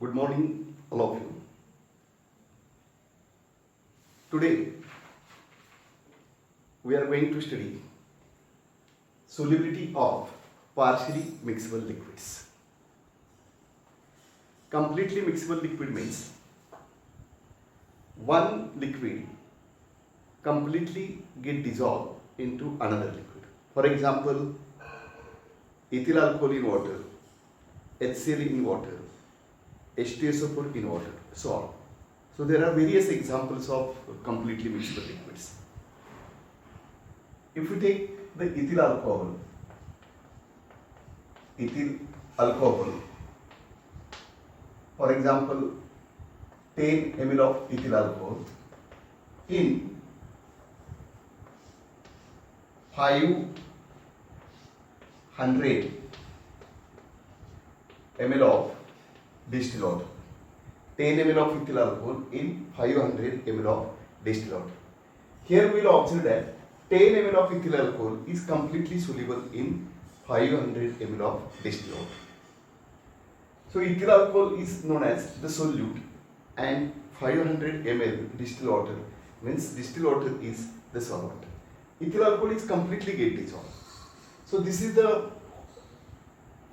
Good morning, all of you. Today, we are going to study solubility of partially mixable liquids. Completely mixable liquid means one liquid completely get dissolved into another liquid. For example, ethyl alcohol in water, HCl in water, H2SO4 in water, so on. So there are various examples of completely mixable liquids. If we take the ethyl alcohol, for example, 10 ml of ethyl alcohol in 500 ml of distilled water. 10 ml of ethyl alcohol in 500 ml of distilled water. Here we will observe that 10 ml of ethyl alcohol is completely soluble in 500 ml of distilled water. So ethyl alcohol is known as the solute and 500 ml distilled water means distilled water is the solvent. Ethyl alcohol is completely get dissolved. So this is the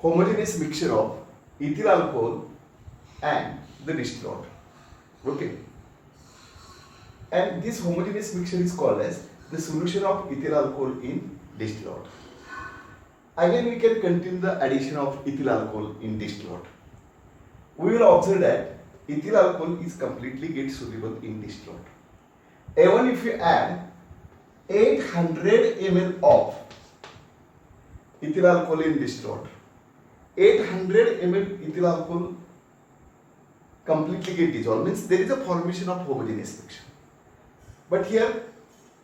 homogeneous mixture of ethyl alcohol and the distilled water. Okay. And this homogeneous mixture is called as the solution of ethyl alcohol in distilled water. Again we can continue the addition of ethyl alcohol in distilled water. We will observe that ethyl alcohol is completely get soluble in distilled water. Even if you add 800 ml of ethyl alcohol in distilled water, 800 ml ethyl alcohol completely get dissolved means there is a formation of homogeneous mixture. But here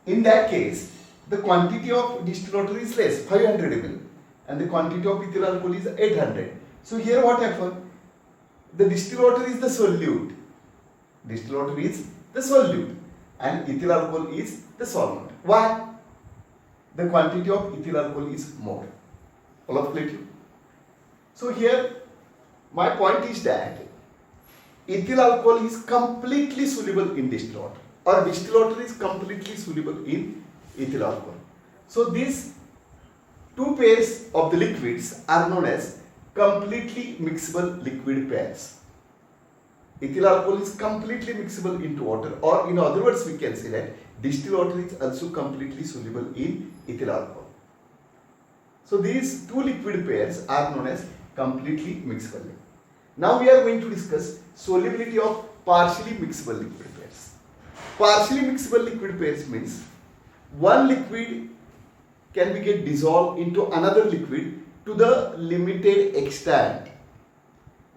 in that case the quantity of distilled water is less, 500 ml, and the quantity of ethyl alcohol is 800. So here what happened? The distilled water is the solute. Distilled water is the solute and ethyl alcohol is the solvent. Why? The quantity of ethyl alcohol is more. All of clear? So here my point is that ethyl alcohol is completely soluble in distilled water or distilled water is completely soluble in ethyl alcohol. So these two pairs of the liquids are known as completely mixable liquid pairs. Ethyl alcohol is completely mixable into water, or in other words we can say that distilled water is also completely soluble in ethyl alcohol. So these two liquid pairs are known as completely mixable. Now we are going to discuss solubility of partially mixable liquid pairs. Partially mixable liquid pairs means one liquid can be get dissolved into another liquid to the limited extent.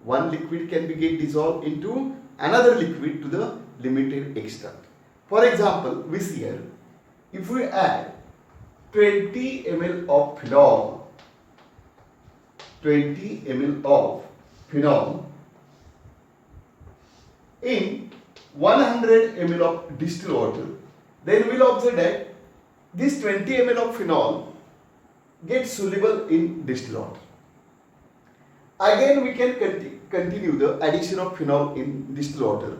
One liquid can be get dissolved into another liquid to the limited extent. For example, we see here, if we add 20 ml of phenol, 20 ml of phenol in 100 ml of distilled water, then we will observe that this 20 ml of phenol gets soluble in distilled water. Again we can continue the addition of phenol in distilled water.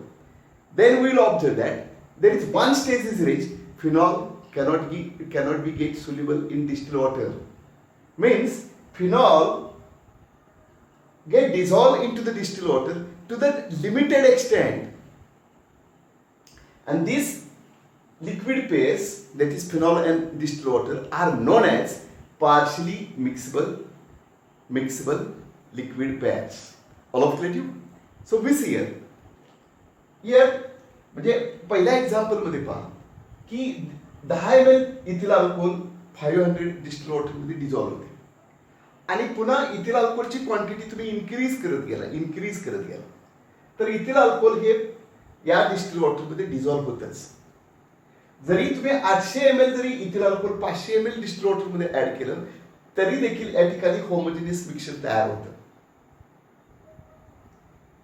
Then we will observe that there is one stage is reached, phenol cannot be get soluble in distilled water. Means phenol get dissolved into the distilled water to the limited extent. And these liquid pairs, that is phenol and distilled water, are known as partially mixable liquid pairs. All of clear? So we see here म्हणजे पहिल्या example मध्ये पहा की 10 ml ethyl alcohol 500 distil water मध्ये dissolve होते आणि पुन्हा ethyl अल्कोहोलची quantity तुम्ही इन्क्रीज करत गेला तर इथिल अल्कोहोल हे या डिस्टिल वॉटर मध्ये डिझॉल्व्ह होतच. जरी तुम्ही 800 ml जरी ethyl alcohol 500 ml distil water मध्ये ऍड केलं तरी देखील या ठिकाणी होमोजेनियस मिक्सचर तयार होतं.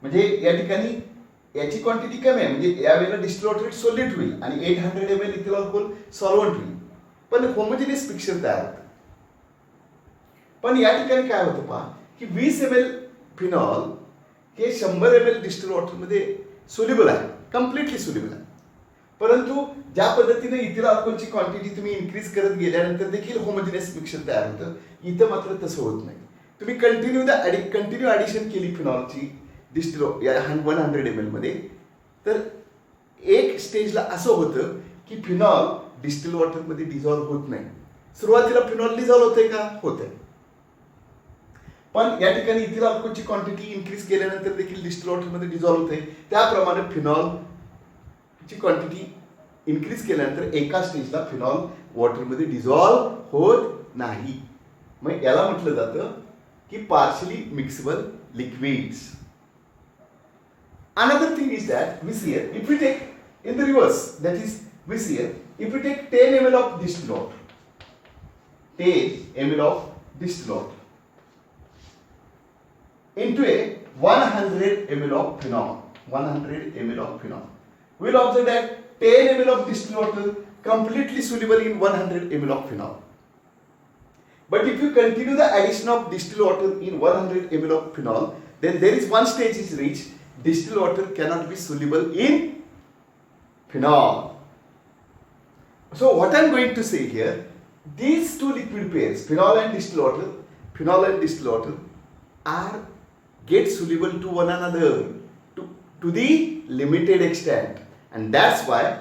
म्हणजे या ठिकाणी याची क्वांटिटी कमी आहे म्हणजे यावेळेला डिस्टिल वॉटर सोल्यूट होईल आणि 800 ml इथिल अल्कोहोल सॉल्व्हंट होईल पण होमोजेनियस मिक्सचर तयार होतं. पण या ठिकाणी काय होतं पहा की 20 ml फिनॉल हे 100 ml डिस्टिल वॉटरमध्ये सोल्युबल आहे, कम्प्लिटली सोल्युबल आहे. परंतु ज्या पद्धतीने इथिल अल्कोहोलची क्वांटिटी तुम्ही इन्क्रीज करत गेल्यानंतर देखील होमोजिनियस मिक्सचर तयार होतं, इथं मात्र तसं होत नाही. तुम्ही कंटिन्यू ॲडिशन केली फिनॉलची डिस्टिल या 100 ml मध्ये, तर एक स्टेजला असं होतं की फिनॉल डिस्टिल वॉटरमध्ये डिझॉल्व्ह होत नाही. सुरुवातीला फिनॉल डिझॉल्व्ह होते का? होते. पण या ठिकाणी इथिल अल्कोहोलची क्वांटिटी इन्क्रीज केल्यानंतर देखील डिस्टिल वॉटरमध्ये डिझॉल्व्ह होते. त्याप्रमाणे फिनॉलची क्वांटिटी इन्क्रीज केल्यानंतर एका स्टेजला फिनॉल वॉटरमध्ये डिझॉल्व्ह होत नाही. मग याला म्हटलं जातं की partially miscible liquids. Another thing is that we see here, if we take in the reverse, that is we see here, if we take 10 ml of distilled water, 10 ml of distilled water into a 100 ml of phenol, 100 ml of phenol, we will observe that 10 ml of distilled water completely soluble in 100 ml of phenol. But if you continue the addition of distilled water in 100 ml of phenol, then there is one stage is reached, distilled water cannot be soluble in phenol. So what I am going to say here, these two liquid pairs, phenol and distilled water are get soluble to one another to the limited extent, and that's why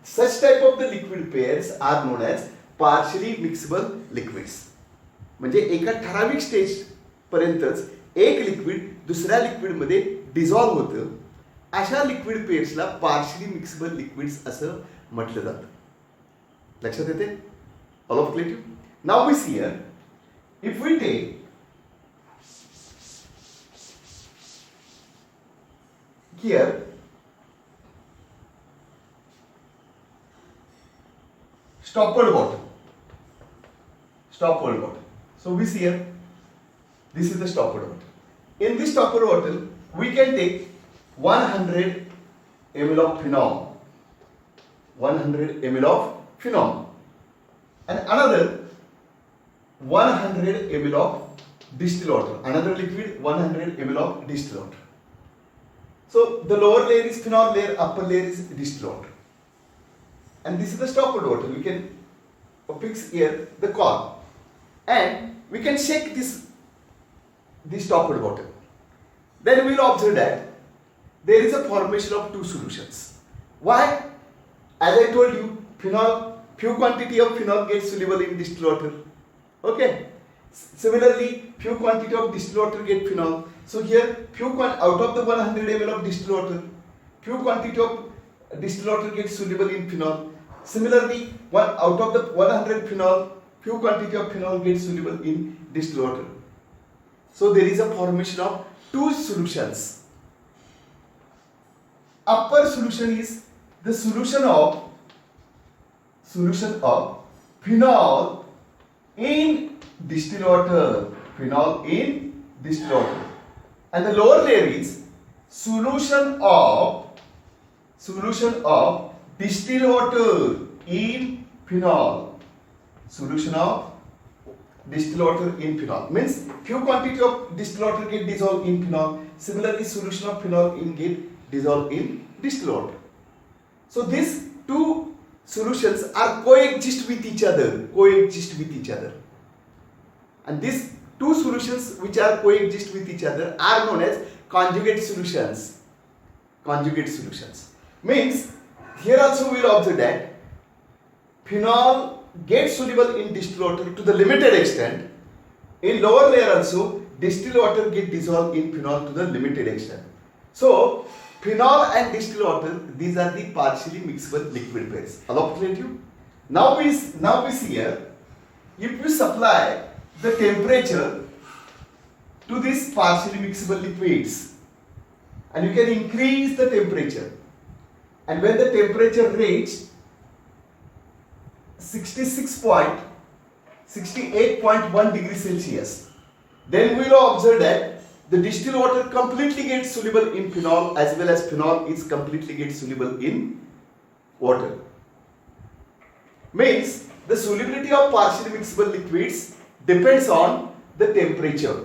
such type of the liquid pairs are known as partially mixable liquids. म्हणजे एका ठराविक stage पर्यंतच एक liquid दुसऱ्या लिक्विडमध्ये dissolve होतं. अशा liquid पेयर्सला partially miscible liquids असं म्हटलं जातं. लक्षात येते? All of clear? Now we see here, if we take here stoppered water. So we see here, this is the stoppered water. In this stoppered water, we can take 100 ml of phenol, 100 ml of phenol, and another 100 ml of distilled water, another liquid 100 ml of distilled water. So the lower layer is phenol layer, upper layer is distilled water, and this is the stoppered water. We can fix here the cork, and we can shake this stoppered water. Then we will observe that there is a formation of two solutions. Why? As I told you, phenol, few quantity of phenol gets soluble in distilled water. Okay. Similarly, few quantity of distilled water get phenol. So here, out of the 100 ml of distilled water, few quantity of distilled water gets soluble in phenol. Similarly, out of the 100 phenol, few quantity of phenol gets soluble in distilled water. So there is a formation of two solutions. Upper solution is the solution of phenol in distilled water, and the lower layer is solution of distilled water in phenol. Solution of distilled water in phenol means few quantity of distilled water get dissolved in phenol. Similarly, solution of phenol get dissolved in distilled water. So these two solutions are coexist with each other, and these two solutions which are coexist with each other are known as conjugate solutions. Means here also we will observe that phenol gets soluble in distilled water to the limited extent. In lower layer also, distilled water get dissolved in phenol to the limited extent. So phenol and distilled water, these are the partially mixable liquid pairs. Now we see here, if you supply the temperature to these partially mixable liquids, and you can increase the temperature, and when the temperature reaches 68.1 degrees Celsius, then we will observe that the distilled water completely gets soluble in phenol, as well as phenol is completely gets soluble in water. Means the solubility of partially mixable liquids depends on the temperature.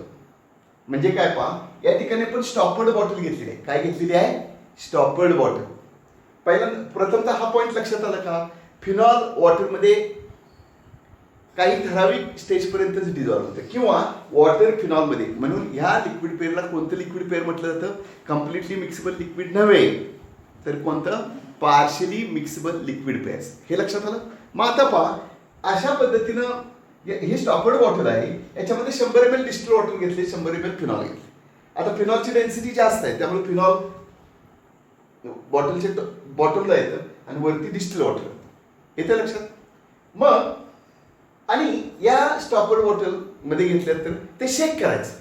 म्हणजे काय पहा, या ठिकाणी आपण स्टॉपर्ड bottle घेतलेली आहे. काय घेतलेली आहे? स्टॉपर्ड बॉटल. प्रथमतः हा पॉईंट लक्षात आला का? फिनॉल वॉटरमध्ये काही ठराविक स्टेजपर्यंतच डिझॉल्व्ह होतं किंवा वॉटर फिनॉलमध्ये, म्हणून ह्या लिक्विड पेअरला कोणतं लिक्विड पेअर म्हटलं जातं? कम्प्लिटली मिक्सेबल लिक्विड नव्हे, तर कोणतं? Partially miscible liquid pairs. हे लक्षात आलं? मग आता पहा, अशा पद्धतीनं हे स्टॉपर्ड बॉटल आहे, याच्यामध्ये 100 ml डिस्टिल वॉटर घेतले, 100 ml फिनॉल घेतले. आता फिनॉलची डेन्सिटी जास्त आहे, त्यामुळे फिनॉल बॉटलच्या बॉटमला येतं आणि वरती डिस्टिल वॉटर येतं. लक्षात? मग आणि या स्टॉपर्ड बॉटल मध्ये घेतल्यानंतर ते शेक करायचं.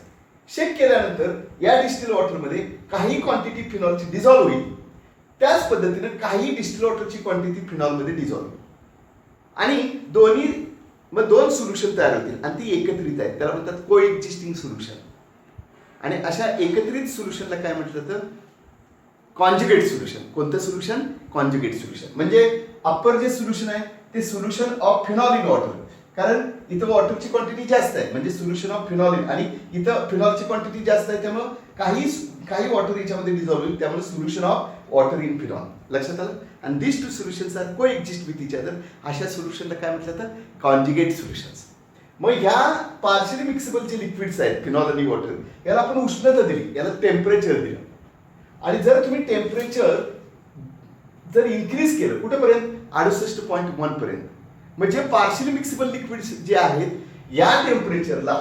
शेक केल्यानंतर या डिस्टिल वॉटरमध्ये काही क्वांटिटी फिनॉलची डिझॉल्व्ह होईल, त्याच पद्धतीनं काही डिस्टिल वॉटरची क्वांटिटी फिनॉलमध्ये डिझॉल्व्ह होईल आणि दोन सोल्युशन तयार होतील आणि ती एकत्रित आहेत, त्याला म्हणतात को एक्झिस्टिंग सोल्युशन. आणि अशा एकत्रित सोल्युशनला काय म्हटलं जातं? Conjugate solution. कोणतं सोल्युशन? Conjugate solution. म्हणजे अप्पर जे सोल्युशन आहे ते solution of phenol in water, कारण इथं वॉटरची क्वांटिटी जास्त आहे म्हणजे सोल्युशन ऑफ फिनॉल इन, आणि इथं फिनॉलची क्वांटिटी जास्त आहे त्यामुळे काही वॉटर याच्यामध्ये डिझॉल्व्ह होईल, त्यामुळे solution of water in phenol. लक्षात आलं? आणि this two solutions are coexist with each other. अशा सोल्युशनला काय म्हटलं जातं? Conjugate solutions. मग ह्या पार्शली मिक्सेबल जे लिक्विड्स आहेत फिनॉल आणि वॉटर, याला आपण उष्णता दिली, याला टेम्परेचर दिलं, आणि जर तुम्ही टेम्परेचर जर इन्क्रीज केलं कुठेपर्यंत? 68.1 पर्यंत, म्हणजे पार्शली मिक्सेबल लिक्विड्स जे आहेत या टेम्परेचरला,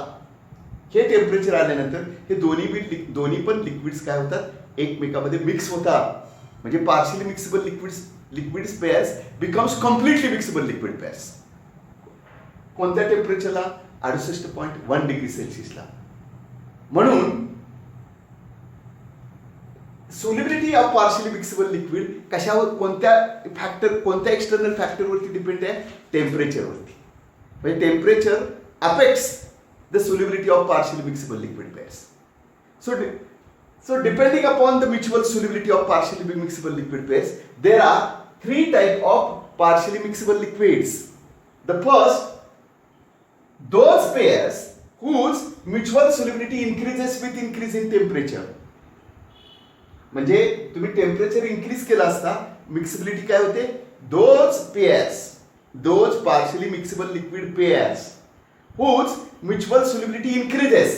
हे टेम्परेचर आल्यानंतर हे दोन्ही पण लिक्विड्स काय होतात? एकमेकांमध्ये मिक्स होतात. म्हणजे partially miscible liquids pairs becomes completely miscible liquid pairs. कोणत्या टेम्परेचरला? 68.1 डिग्री सेल्सिअसला. म्हणून solubility of partially miscible liquid कशावर, कोणत्या एक्सटर्नल फॅक्टरवरती डिपेंड आहे? टेम्परेचरवरती. म्हणजे temperature affects the solubility of partially miscible liquid pairs. So depending upon the mutual solubility of partially mixable liquid pairs, there are 3 types of partially mixable liquids. The first, those pairs whose mutual solubility increases with increase in temperature. म्हणजे तुम्ही temperature increase केला असता mixability काय होते? those partially mixable liquid pairs whose mutual solubility increases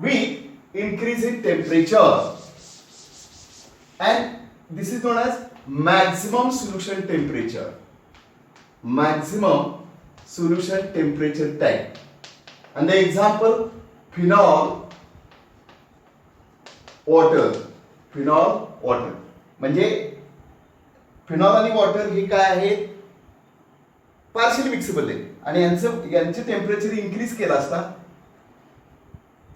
with increase in temperature, and this is known as maximum solution temperature. Maximum solution temperature type. And the example, phenol water. म्हणजे phenol आणि water हे काय आहे? Partially mixable आहे, आणि यांचे temperature increase केला असता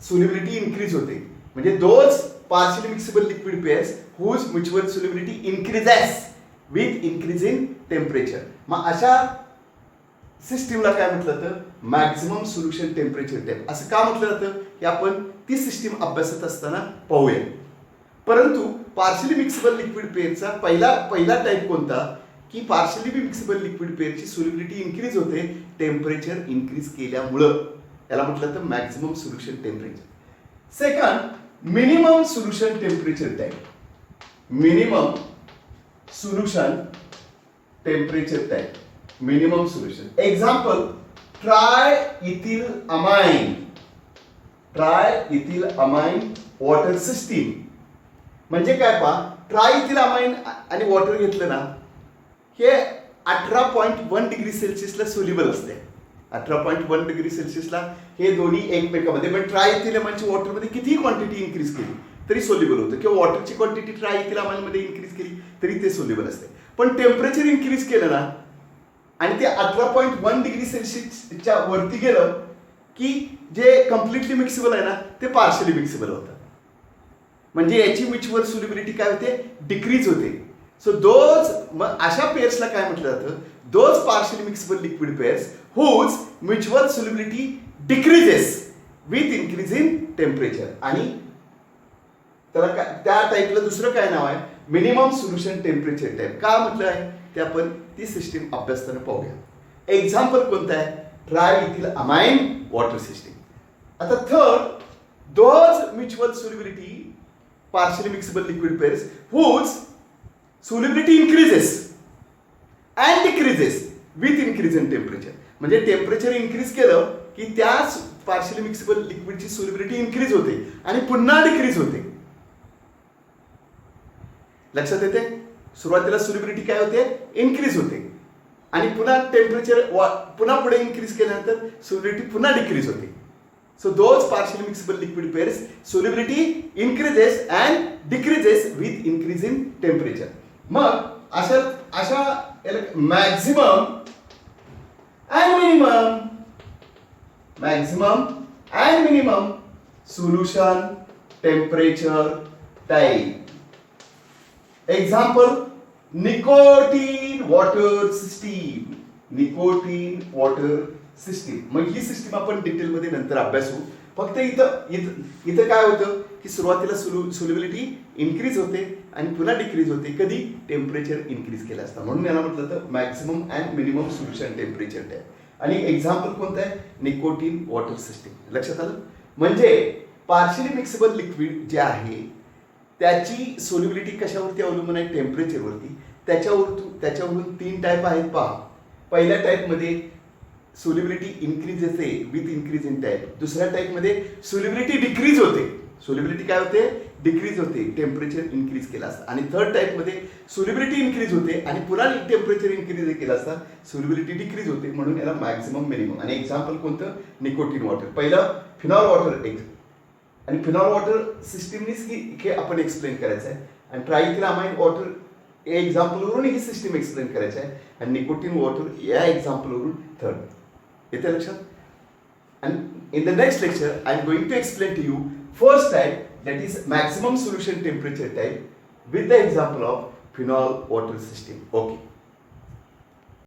solubility increase होते. म्हणजे those partially miscible liquid pairs whose mutual solubility increases with increase in temperature. मग अशा सिस्टीमला काय म्हटलं जातं? Maximum solution temperature type. असं का म्हटलं जातं हे आपण ती सिस्टीम अभ्यासत असताना पाहूया. परंतु पार्शियली मिक्सेबल लिक्विड पेअरचा पहिला टाईप कोणता? की पार्शियली मिक्सेबल लिक्विड पेअरची सोल्युबिलिटी इन्क्रीज होते टेम्परेचर इन्क्रीज केल्यामुळं, याला म्हटलं जातं maximum solution temperature. Second, minimum solution temperature type. Minimum solution temperature type. Minimum solution. Example, triethyl amine water system. म्हणजे काय पहा, ट्रायइथिल अमाइन आणि वॉटर घेतलं ना, हे 18.1 डिग्री सेल्सिअसला सोल्युबल असते. 18.1 डिग्री सेल्सिअसला हे दोन्ही एकमेकांमध्ये, पण ट्रायइथिल अमाइनची वॉटरमध्ये कितीही क्वांटिटी इन्क्रीज केली तरी सोल्युबल होतं, किंवा वॉटरची क्वांटिटी ट्रायइथिल अमाइनमध्ये इन्क्रीज केली तरी ते सोल्युबल असते. पण टेम्परेचर इन्क्रीज केलं ना आणि ते 18.1 डिग्री सेल्सिअसच्या वरती गेलं की जे कम्प्लिटली मिक्सेबल आहे ना ते पार्शियली मिक्सेबल होतं. म्हणजे याची म्युच्युअल सोल्युबिलिटी काय होते? डिक्रीज होते. सो मग अशा पेअर्सला काय म्हटलं जातं? Those partially miscible liquid pairs whose mutual solubility decreases with increase in temperature. आणि त्याला त्या टाईपला दुसरं काय नाव आहे? Minimum solution temperature type. का म्हटलं आहे ते आपण ती सिस्टीम अभ्यासताना पाहूया. एक्झाम्पल कोणतं आहे? ट्रायइथिल अमाइन वॉटर सिस्टीम. आता third, those mutual solubility partially mixable liquid pairs whose solubility increases and decreases with increase in temperature. म्हणजे टेम्परेचर इन्क्रीज केलं की त्या पार्शियली मिक्सेबल लिक्विडची सोल्युबिलिटी इन्क्रीज होते आणि पुन्हा डिक्रीज होते. लक्षात येते? सुरुवातीला सोल्युबिलिटी काय होते? इन्क्रीज होते आणि पुन्हा टेम्परेचर पुन्हा पुढे इन्क्रीज केल्यानंतर सोल्युबिलिटी पुन्हा डिक्रीज होते. So those partially mixable liquid pairs solubility increases and decreases with increase in temperature. मग अशा maximum and minimum solution temperature type. Example, nicotine water system. Mug he system आपण detail मध्ये नंतर अभ्यासू. फक्त इथं काय होतं की सुरुवातीला सोल्युबिलिटी इन्क्रीज होते आणि पुन्हा डिक्रीज होते कधी? टेम्परेचर इन्क्रीज केलं असतं. म्हणून याला म्हटलं तर maximum and minimum solution temperature type. आणि एक्झाम्पल कोणतं आहे? Nicotine water system. लक्षात आलं? म्हणजे पार्शियली मिक्सेबल लिक्विड जे आहे त्याची सोल्युबिलिटी कशावरती अवलंबून आहे? टेम्परेचरवरती. त्याच्यावरून 3 टाईप आहेत पहा. पहिल्या टाईपमध्ये सोल्युबिलिटी इन्क्रीज होते विथ इन्क्रीज इन टाईप. दुसऱ्या टाईपमध्ये सोल्युबिलिटी डिक्रीज होते. सोल्युबिलिटी काय होते? डिक्रीज होते टेम्परेचर इन्क्रीज केला असता. आणि थर्ड टाईपमध्ये सोल्युबिलिटी इन्क्रीज होते आणि पुन्हा टेम्परेचर इन्क्रीज केला असता सोल्युबिलिटी डिक्रीज होते. म्हणून याला मॅक्सिमम मिनिमम. आणि एक्झाम्पल कोणतं? Nicotine water. पहिलं फिनॉल वॉटर आणि फिनॉल वॉटर सिस्टीमनीच हे आपण एक्सप्लेन करायचं आहे. आणि ट्रायथिलामाइन वॉटर या एक्झाम्पलवरून ही सिस्टीम एक्सप्लेन करायची आहे. आणि निकोटीन वॉटर या एक्झाम्पलवरून थर्ड. येते लक्षात? And in the next lecture, I am going to explain to you first type, that is maximum solution temperature type, with the example of phenol water system. Okay.